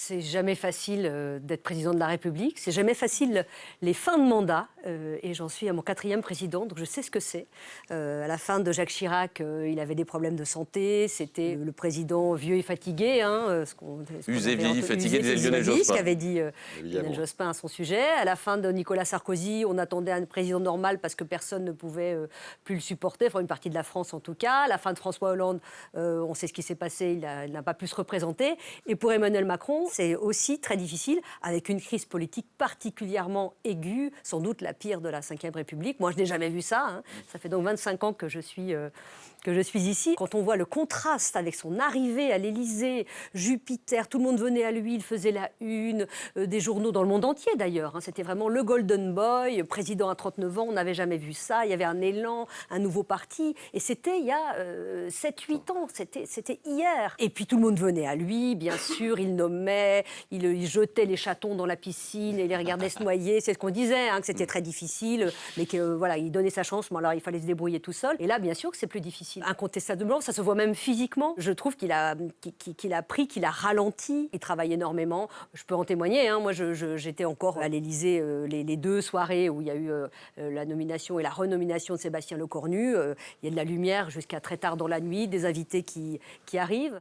C'est jamais facile d'être président de la République. C'est jamais facile les fins de mandat. Et j'en suis à mon 4e président, donc je sais ce que c'est. À la fin de Jacques Chirac, il avait des problèmes de santé. C'était le président vieux et fatigué. Usé, vieilli, fatigué, disait Lionel Jospin. Ce qu'avait dit Lionel Jospin à son sujet. À la fin de Nicolas Sarkozy, on attendait un président normal parce que personne ne pouvait plus le supporter, enfin une partie de la France en tout cas. À la fin de François Hollande, on sait ce qui s'est passé, il n'a pas pu se représenter. Et pour Emmanuel Macron, c'est aussi très difficile, avec une crise politique particulièrement aiguë, sans doute la pire de la Ve République. Moi, je n'ai jamais vu ça. Ça fait donc 25 ans que je suis ici. Quand on voit le contraste avec son arrivée à l'Élysée, Jupiter, tout le monde venait à lui, il faisait la une des journaux dans le monde entier d'ailleurs. C'était vraiment le Golden Boy, président à 39 ans, on n'avait jamais vu ça. Il y avait un élan, un nouveau parti. Et c'était il y a 7-8 ans, c'était hier. Et puis tout le monde venait à lui, bien sûr, il nommait, il jetait les chatons dans la piscine et il les regardait se noyer. C'est ce qu'on disait, que c'était très difficile, mais que voilà, il donnait sa chance, mais alors il fallait se débrouiller tout seul. Et là, bien sûr que c'est plus difficile. Incontestablement, ça se voit même physiquement. Je trouve qu'il a ralenti. Il travaille énormément. Je peux en témoigner. Moi, j'étais encore à l'Élysée les 2 soirées où il y a eu la nomination et la renomination de Sébastien Lecornu. Il y a de la lumière jusqu'à très tard dans la nuit, des invités qui arrivent.